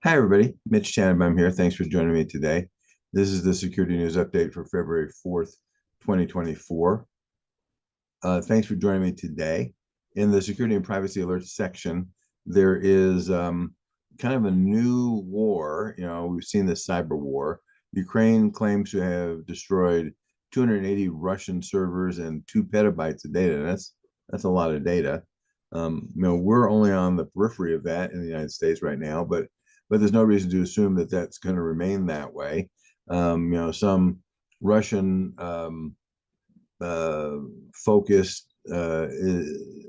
Hi, everybody. Mitch Tanenbaum here. Thanks for joining me today. This is the security news update for February 4th, 2024. Thanks for joining me today. In the security and privacy alerts section, there is kind of a new war. We've seen the cyber war. Ukraine claims to have destroyed 280 Russian servers and 2 petabytes of data. That's a lot of data. We're only on the periphery of that in the United States right now, but there's no reason to assume that that's going to remain that way. Some Russian focused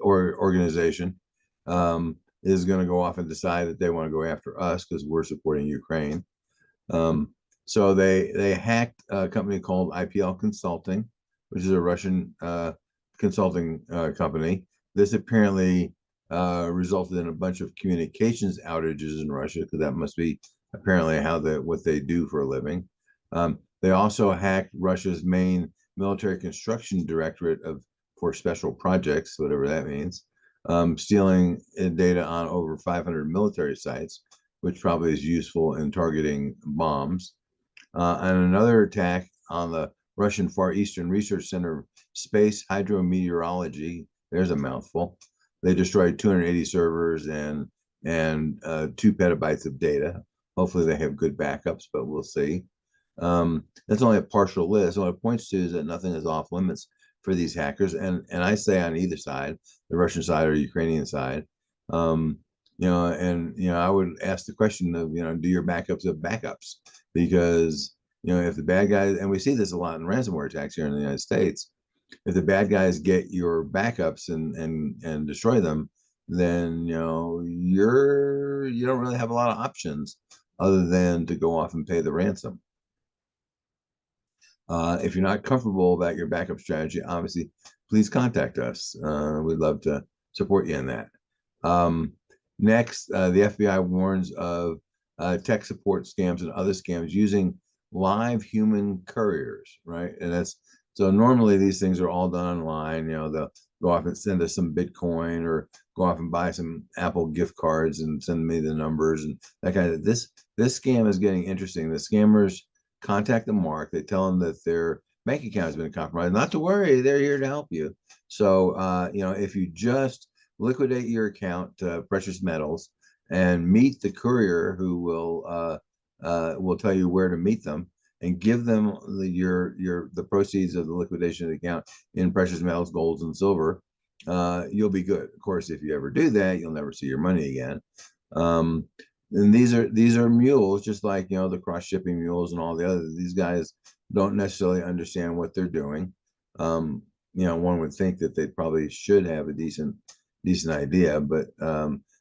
or organization is going to go off and decide that they want to go after us because we're supporting Ukraine. So they hacked a company called IPL Consulting, which is a Russian consulting company. This apparently resulted in a bunch of communications outages in Russia, because that must be apparently what they do for a living. They also hacked Russia's main military construction directorate for special projects, whatever that means, stealing data on over 500 military sites, which probably is useful in targeting bombs. And another attack on the Russian Far Eastern Research Center of Space Hydrometeorology. There's a mouthful. They destroyed 280 servers and 2 petabytes of data. Hopefully they have good backups, but we'll see. That's only a partial list. What it points to is that nothing is off limits for these hackers. And I say on either side, the Russian side or Ukrainian side. I would ask the question of, do your backups have backups? Because, if the bad guys, and we see this a lot in ransomware attacks here in the United States, if the bad guys get your backups and destroy them, then you don't really have a lot of options other than to go off and pay the ransom. If you're not comfortable about your backup strategy, obviously, please contact us. We'd love to support you in that. Next, the FBI warns of tech support scams and other scams using live human couriers, right? And so normally these things are all done online. They'll go off and send us some Bitcoin or go off and buy some Apple gift cards and send me the numbers and that kind of. This scam is getting interesting. The scammers contact the mark. They tell them that their bank account has been compromised. Not to worry, they're here to help you. So if you just liquidate your account to Precious Metals and meet the courier who will tell you where to meet them, and give them the proceeds of the liquidation of the account in precious metals, golds, and silver, you'll be good. Of course, if you ever do that, you'll never see your money again. And these are mules, just like the cross shipping mules and all the other. These guys don't necessarily understand what they're doing. One would think that they probably should have a decent idea, but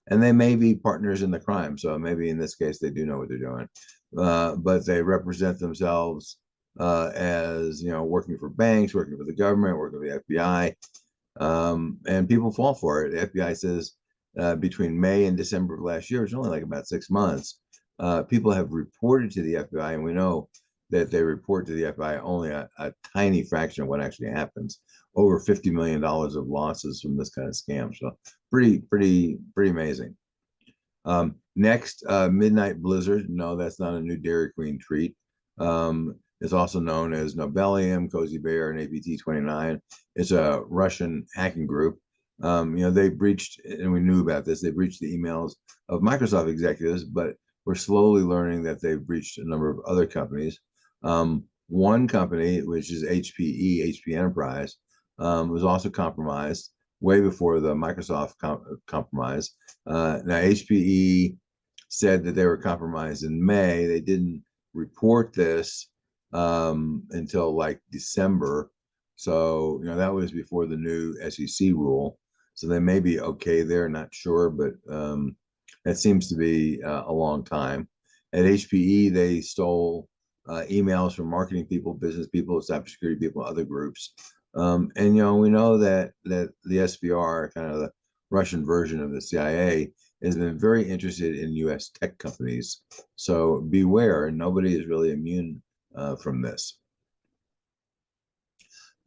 and they may be partners in the crime. So maybe in this case they do know what they're doing, but they represent themselves as working for banks, working for the government, working for the FBI, and people fall for it. The FBI says between May and December of last year, it's only like about 6 months, people have reported to the FBI, and we know that they report to the FBI only a tiny fraction of what actually happens. Over $50 million of losses from this kind of scam. So pretty amazing. Next, Midnight Blizzard. No, that's not a new Dairy Queen treat. It's also known as Nobelium, Cozy Bear, and APT29. It's a Russian hacking group. They breached, and we knew about this, they breached the emails of Microsoft executives, but we're slowly learning that they've breached a number of other companies. One company, which is HP Enterprise, was also compromised way before the Microsoft compromise. Now, HPE said that they were compromised in May. They didn't report this until like December. So, that was before the new SEC rule. So they may be okay there, not sure, but that seems to be a long time. At HPE, they stole emails from marketing people, business people, cybersecurity people, other groups. And we know that the SVR, kind of the Russian version of the CIA, has been very interested in U.S. tech companies. So beware, and nobody is really immune from this.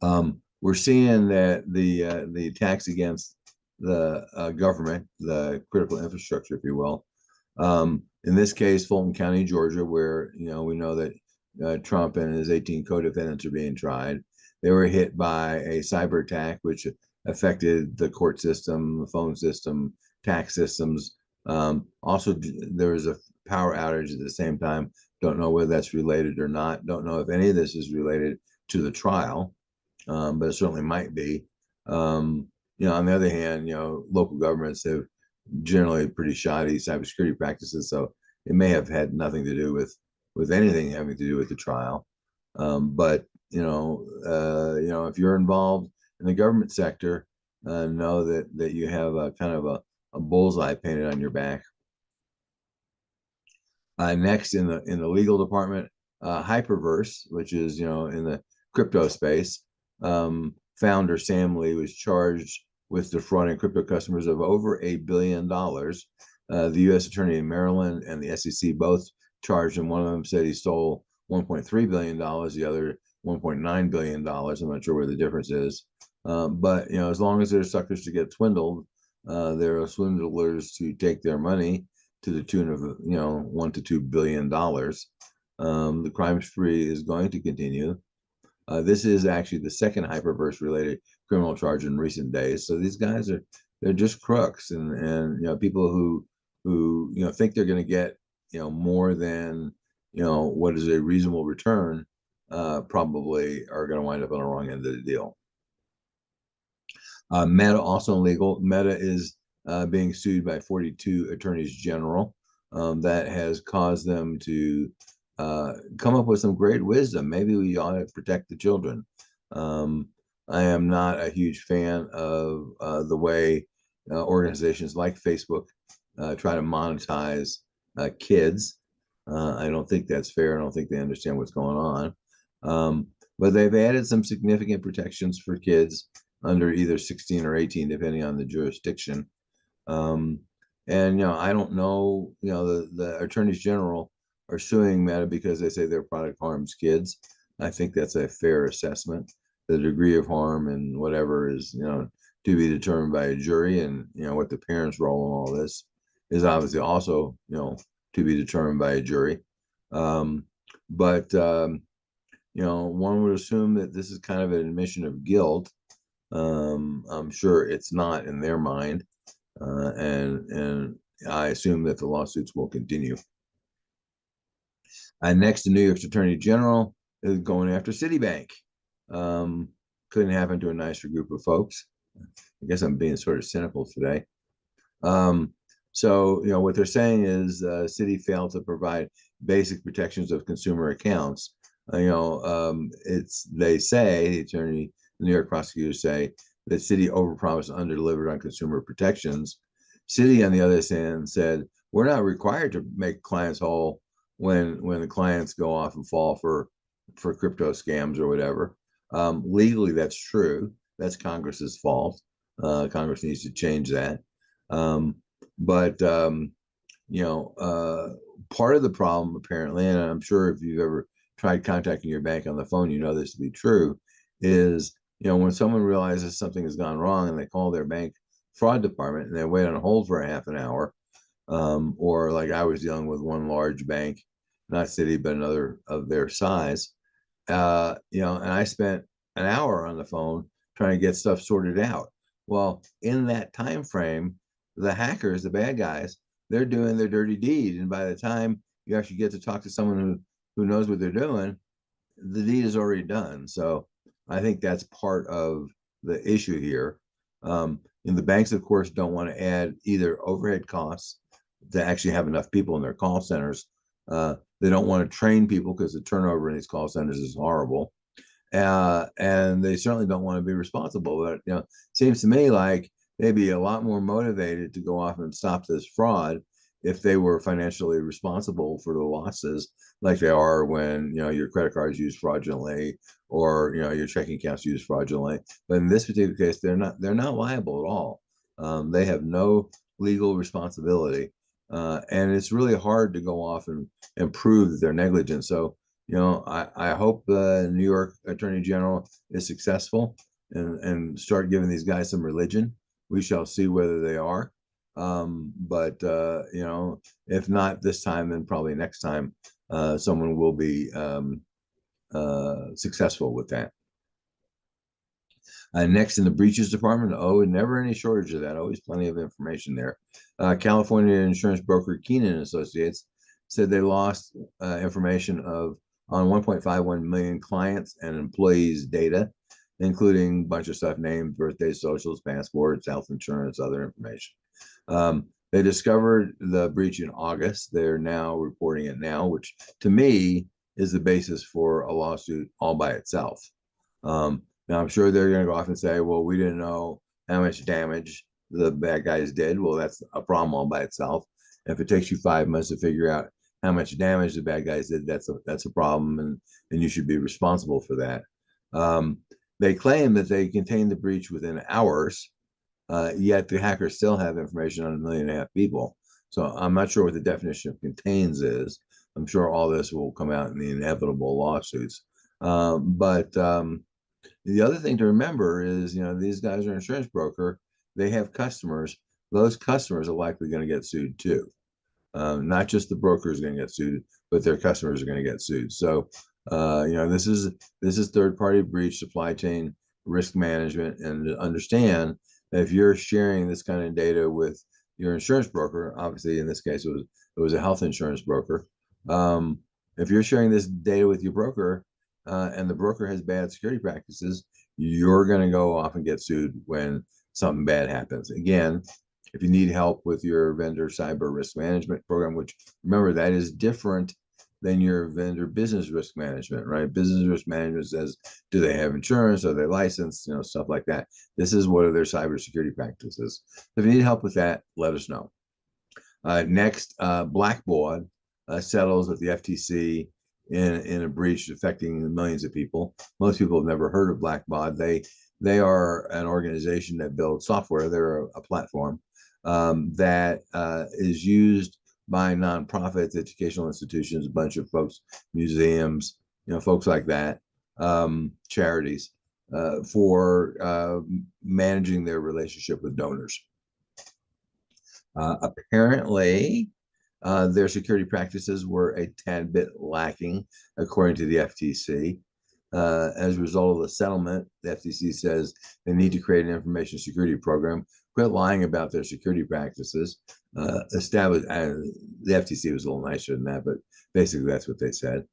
We're seeing that the attacks against the government, the critical infrastructure, if you will, In this case, Fulton County, Georgia, where we know that Trump and his 18 co-defendants are being tried. They were hit by a cyber attack, which affected the court system, the phone system, tax systems. Also, there was a power outage at the same time. Don't know whether that's related or not. Don't know if any of this is related to the trial, but it certainly might be. On the other hand, local governments have generally pretty shoddy cybersecurity practices, so it may have had nothing to do with anything having to do with the trial. But if you're involved in the government sector, know that you have a kind of a bullseye painted on your back. Next, in the legal department, Hyperverse, which is in the crypto space, founder Sam Lee was charged with defrauding crypto customers of over $1 billion. The U.S. Attorney in Maryland and the SEC both charged him. One of them said he stole $1.3 billion, the other $1.9 billion. I'm not sure where the difference is. But as long as they're suckers to get swindled, there are swindlers to take their money to the tune of $1 to $2 billion. The crime spree is going to continue. This is actually the second Hyperverse related criminal charge in recent days. So these guys they're just crooks, and people who think they're going to get more than what is a reasonable return probably are going to wind up on the wrong end of the deal. Meta also illegal. Meta is being sued by 42 attorneys general. That has caused them to come up with some great wisdom. Maybe we ought to protect the children. I am not a huge fan of the way organizations like Facebook try to monetize kids. I don't think that's fair. I don't think they understand what's going on. But they've added some significant protections for kids under either 16 or 18, depending on the jurisdiction. And I don't know. The attorneys general are suing Meta because they say their product harms kids. I think that's a fair assessment. The degree of harm and whatever is to be determined by a jury, and what the parents' role in all this is obviously also to be determined by a jury. But one would assume that this is kind of an admission of guilt. I'm sure it's not in their mind, and I assume that the lawsuits will continue. Next, the New York's Attorney General is going after Citibank. Couldn't happen to a nicer group of folks. I guess I'm being sort of cynical today. So what they're saying is Citi failed to provide basic protections of consumer accounts. They say the New York prosecutors say that Citi overpromised and underdelivered on consumer protections. Citi, on the other hand, said we're not required to make clients whole when the clients go off and fall for crypto scams or whatever. Legally, that's true. That's Congress's fault. Congress needs to change that. But part of the problem, apparently, and I'm sure if you've ever tried contacting your bank on the phone, this to be true, is when someone realizes something has gone wrong and they call their bank fraud department and they wait on hold for a half an hour, or like I was dealing with one large bank, not Citi, but another of their size, and I spent an hour on the phone trying to get stuff sorted out. Well, in that time frame, the hackers, the bad guys, they're doing their dirty deed, and by the time you actually get to talk to someone who knows what they're doing, the deed is already done. So I think that's part of the issue here. And the banks, of course, don't want to add either overhead costs to actually have enough people in their call centers. They don't want to train people because the turnover in these call centers is horrible. And they certainly don't want to be responsible. But it seems to me like they'd be a lot more motivated to go off and stop this fraud if they were financially responsible for the losses, like they are when your credit card is used fraudulently or your checking accounts used fraudulently. But in this particular case, they're not liable at all. They have no legal responsibility, and it's really hard to go off and prove that they're negligent. So I hope the New York Attorney General is successful and start giving these guys some religion. We shall see whether they are. But if not this time, then probably next time someone will be successful with that. Next in the breaches department, never any shortage of that. Always plenty of information there. California insurance broker Keenan Associates said they lost information on 1.51 million clients and employees' data, including a bunch of stuff, names, birthdays, socials, passports, health insurance, other information. They discovered the breach in August. They're now reporting it now, which to me is the basis for a lawsuit all by itself. Now, I'm sure they're going to go off and say, well, we didn't know how much damage the bad guys did. Well, that's a problem all by itself. If it takes you 5 months to figure out how much damage the bad guys did, that's a problem, and you should be responsible for that. They claim that they contained the breach within hours, yet the hackers still have information on 1.5 million people. So I'm not sure what the definition of contains is. I'm sure all this will come out in the inevitable lawsuits. But the other thing to remember is, these guys are an insurance broker. They have customers. Those customers are likely going to get sued too. Not just the broker is going to get sued, but their customers are going to get sued. So, this is third-party breach, supply chain risk management, and to understand that if you're sharing this kind of data with your insurance broker, obviously in this case it was a health insurance broker. If you're sharing this data with your broker, and the broker has bad security practices, you're going to go off and get sued when something bad happens. Again, if you need help with your vendor cyber risk management program, which remember that is different than your vendor business risk management, right? Business risk management says, do they have insurance? Are they licensed? Stuff like that. This is what are their cybersecurity practices. If you need help with that, let us know. Next, Blackbaud settles with the FTC in a breach affecting millions of people. Most people have never heard of Blackbaud. They are an organization that builds software. They're a platform that is used by nonprofits, educational institutions, a bunch of folks, museums, folks like that, charities, for managing their relationship with donors. Apparently, their security practices were a tad bit lacking, according to the FTC. As a result of the settlement, the FTC says they need to create an information security program, quit lying about their security practices, establish, the FTC was a little nicer than that, but basically that's what they said.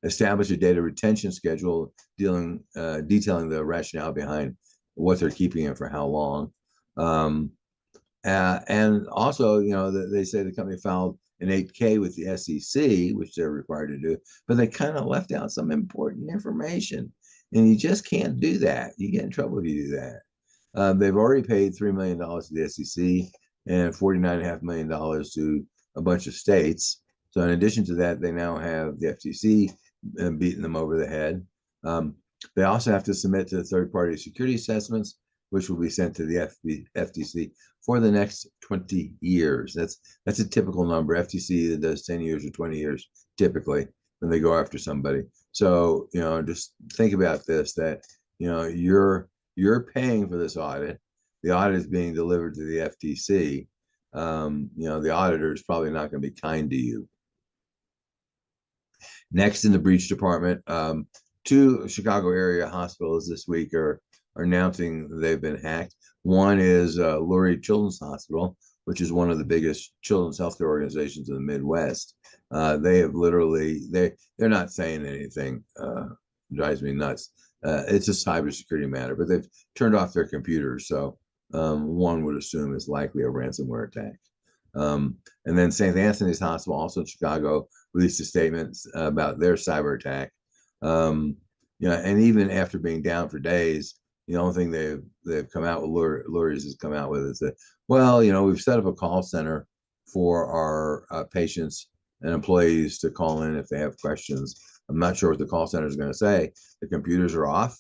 Establish a data retention schedule detailing the rationale behind what they're keeping and for how long. And also, they say the company filed an 8K with the SEC, which they're required to do, but they kind of left out some important information. And you just can't do that. You get in trouble if you do that. They've already paid $3 million to the SEC and $49.5 million to a bunch of states. So in addition to that, they now have the FTC beating them over the head. They also have to submit to the third-party security assessments, which will be sent to the FTC for the next 20 years. That's a typical number. FTC does 10 years or 20 years typically when they go after somebody. So, just think about this, that, you're paying for this audit. The audit is being delivered to the FTC. The auditor is probably not going to be kind to you. Next in the breach department, 2 Chicago area hospitals this week are announcing they've been hacked. One is Lurie Children's Hospital, which is one of the biggest children's healthcare organizations in the Midwest. They have literally, they're not saying anything, drives me nuts. It's a cybersecurity matter, but they've turned off their computers. So one would assume it's likely a ransomware attack. And then St. Anthony's Hospital, also in Chicago, released a statement about their cyber attack. And even after being down for days, the only thing they've come out with, Lurie's has come out with, is that, well, we've set up a call center for our patients and employees to call in if they have questions. I'm not sure what the call center is going to say. The computers are off.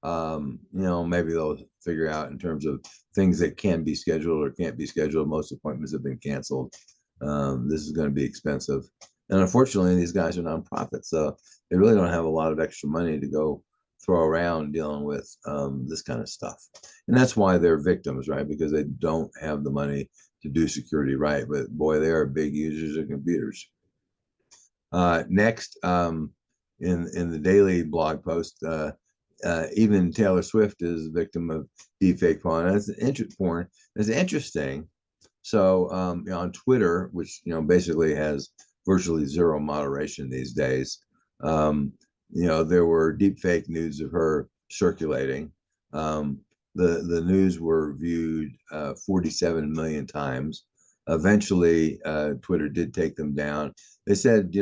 Maybe they'll figure out in terms of things that can be scheduled or can't be scheduled. Most appointments have been canceled. This is going to be expensive. And unfortunately, these guys are nonprofits, so they really don't have a lot of extra money to go throw around dealing with this kind of stuff. And that's why they're victims, right? Because they don't have the money to do security right. But boy, they are big users of computers. Next, in the daily blog post, even Taylor Swift is a victim of deepfake porn. It's interesting. So on Twitter, which basically has virtually zero moderation these days, there were deepfake news of her circulating. The news were viewed 47 million times. Eventually, Twitter did take them down. They said,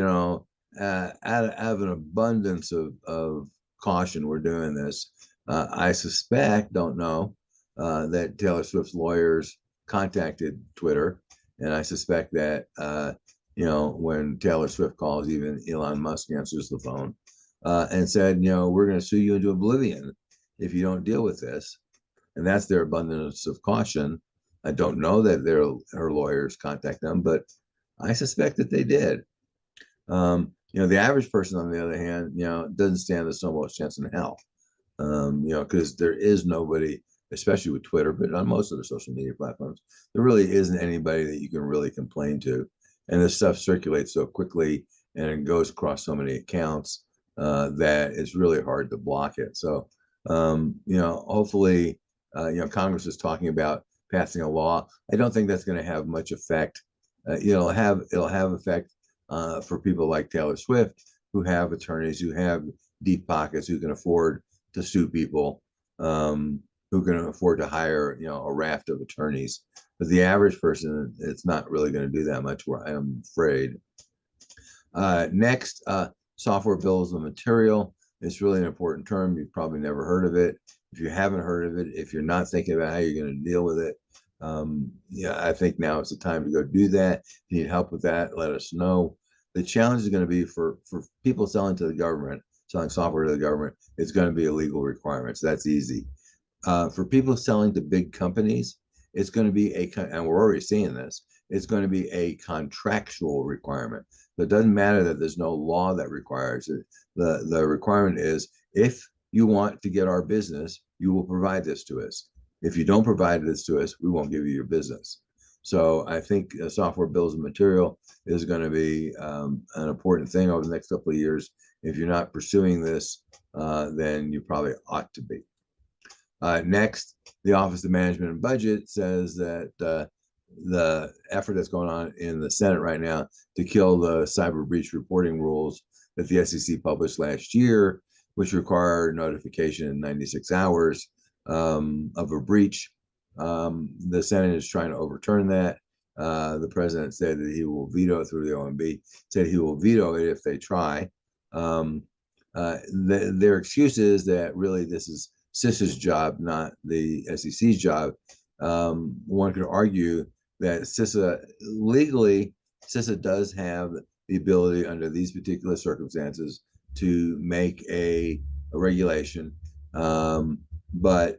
out of an abundance of caution, we're doing this. I suspect, don't know, that Taylor Swift's lawyers contacted Twitter, and I suspect that when Taylor Swift calls, even Elon Musk answers the phone and said, we're going to sue you into oblivion if you don't deal with this. And that's their abundance of caution. I don't know that her lawyers contact them, but I suspect that they did. The average person, on the other hand, doesn't stand the snowball's chance in hell. Because there is nobody, especially with Twitter, but on most of the social media platforms, there really isn't anybody that you can really complain to. And this stuff circulates so quickly and it goes across so many accounts that it's really hard to block it. So, hopefully, Congress is talking about passing a law. I don't think that's going to have much effect. It'll have effect for people like Taylor Swift, who have attorneys, who have deep pockets, who can afford to sue people, who can afford to hire, a raft of attorneys. But the average person, it's not really going to do that much, where I'm afraid. Next, software bills of material. It's really an important term. You've probably never heard of it. If you haven't heard of it, if you're not thinking about how you're going to deal with it, I think now is the time to go do that. If you need help with that, let us know. The challenge is going to be for people selling to the government, selling software to the government, it's going to be a legal requirement. So that's easy. For people selling to big companies, it's going to be and we're already seeing this, it's going to be a contractual requirement. So it doesn't matter that there's no law that requires it. The requirement is, if you want to get our business, you will provide this to us. If you don't provide this to us, we won't give you your business. So I think software bills of material is going to be an important thing over the next couple of years. If you're not pursuing this, then you probably ought to be. Next, the Office of Management and Budget says that the effort that's going on in the Senate right now to kill the cyber breach reporting rules that the SEC published last year, which require notification in 96 hours of a breach. The Senate is trying to overturn that. The president said that he will veto it through the OMB, said he will veto it if they try. Their excuse is that really this is CISA's job, not the SEC's job. One could argue that legally, CISA does have the ability under these particular circumstances to make a regulation. But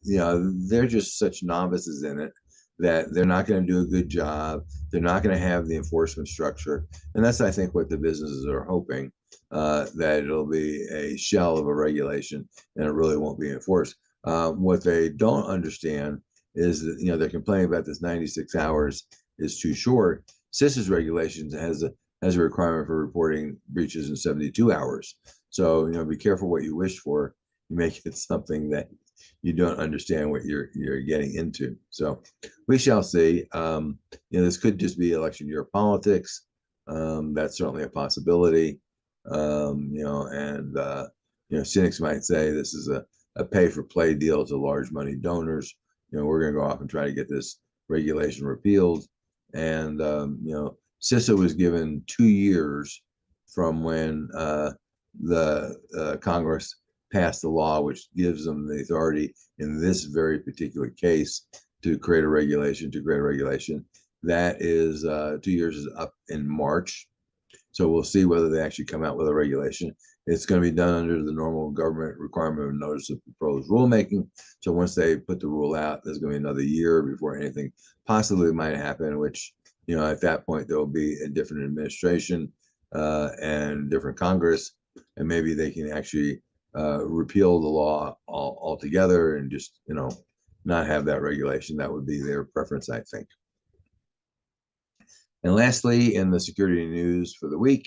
they're just such novices in it that they're not going to do a good job. They're not going to have the enforcement structure. And that's, I think, what the businesses are hoping, that it'll be a shell of a regulation and it really won't be enforced. What they don't understand is that, they're complaining about this 96 hours is too short. CISA's regulations has a requirement for reporting breaches in 72 hours. So, be careful what you wish for. You make it something that you don't understand what you're getting into. So we shall see. This could just be election year politics. That's certainly a possibility. Cynics might say this is a pay for play deal to large money donors. We're going to go off and try to get this regulation repealed. And, CISA was given 2 years from when the Congress passed the law, which gives them the authority in this very particular case to create a regulation, That is 2 years is up in March. So we'll see whether they actually come out with a regulation. It's going to be done under the normal government requirement of notice of proposed rulemaking. So once they put the rule out, there's going to be another year before anything possibly might happen, which, at that point, there will be a different administration and different Congress, and maybe they can actually repeal the law altogether and just, not have that regulation. That would be their preference, I think. And lastly, in the security news for the week,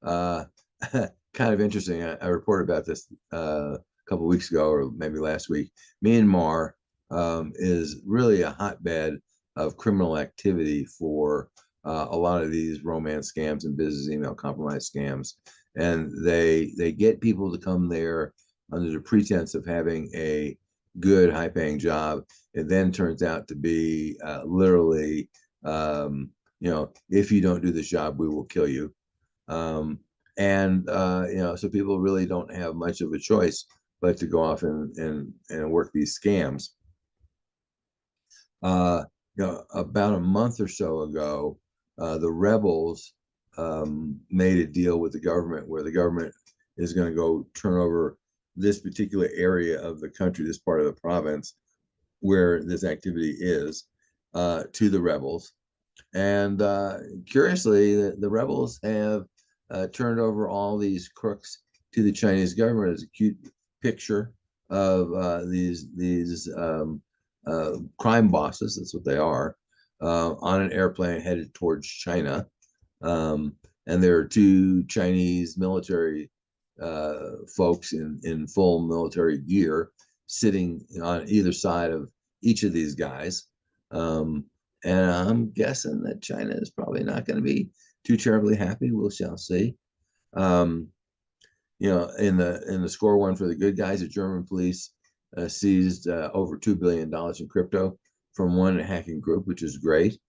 kind of interesting. I reported about this a couple of weeks ago, or maybe last week. Myanmar is really a hotbed of criminal activity for a lot of these romance scams and business email compromise scams, and they get people to come there under the pretense of having a good, high-paying job. It then turns out to be literally, if you don't do this job, we will kill you. So people really don't have much of a choice but to go off and work these scams. About a month or so ago, the rebels made a deal with the government where the government is going to go turn over this particular area of the country, this part of the province where this activity is, to the rebels. And curiously, the rebels have turned over all these crooks to the Chinese government. As a cute picture of these crime bosses, that's what they are, on an airplane headed towards China. And there are two Chinese military folks in full military gear sitting on either side of each of these guys. And I'm guessing that China is probably not going to be too terribly happy. We shall see. In the score one for the good guys, the German police seized over $2 billion in crypto from one hacking group, which is great.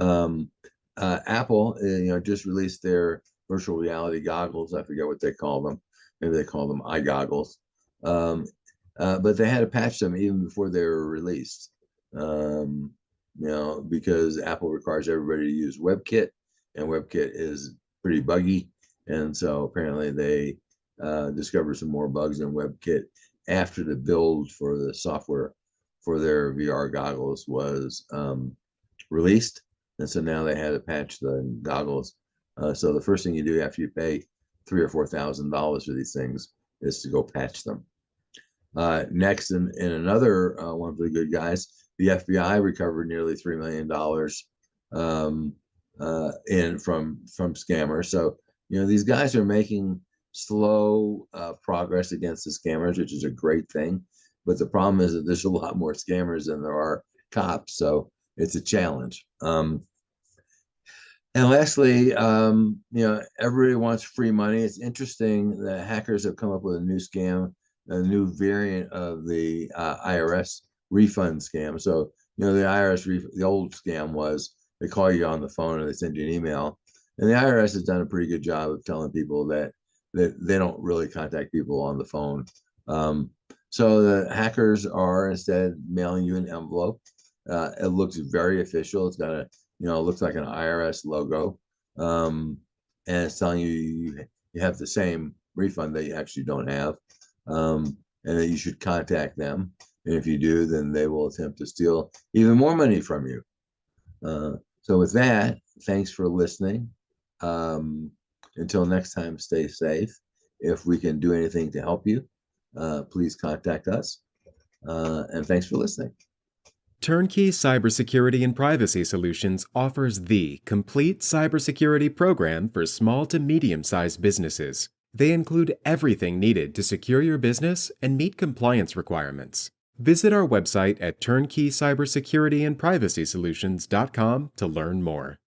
Apple, just released their virtual reality goggles. I forget what they call them. Maybe they call them eye goggles. But they had to patch them even before they were released. Because Apple requires everybody to use WebKit, and WebKit is pretty buggy. And so apparently they discovered some more bugs in WebKit after the build for the software for their VR goggles was released. And so now they had to patch the goggles. So the first thing you do after you pay $3,000 or $4,000 for these things is to go patch them. Next, in another one of the good guys, the FBI recovered nearly $3 million from scammers. So these guys are making slow progress against the scammers, which is a great thing. But the problem is that there's a lot more scammers than there are cops, so it's a challenge. And lastly, everybody wants free money. It's interesting that hackers have come up with a new scam, a new variant of the IRS refund scam. So, the IRS, the old scam was they call you on the phone and they send you an email. And the IRS has done a pretty good job of telling people that they don't really contact people on the phone. So the hackers are instead mailing you an envelope. It looks very official. It's got it looks like an IRS logo. And it's telling you have the same refund that you actually don't have. And that you should contact them. And if you do, then they will attempt to steal even more money from you. So with that, thanks for listening. Until next time, stay safe. If we can do anything to help you, please contact us. And thanks for listening. Turnkey Cybersecurity and Privacy Solutions offers the complete cybersecurity program for small to medium-sized businesses. They include everything needed to secure your business and meet compliance requirements. Visit our website at turnkeycybersecurityandprivacysolutions.com to learn more.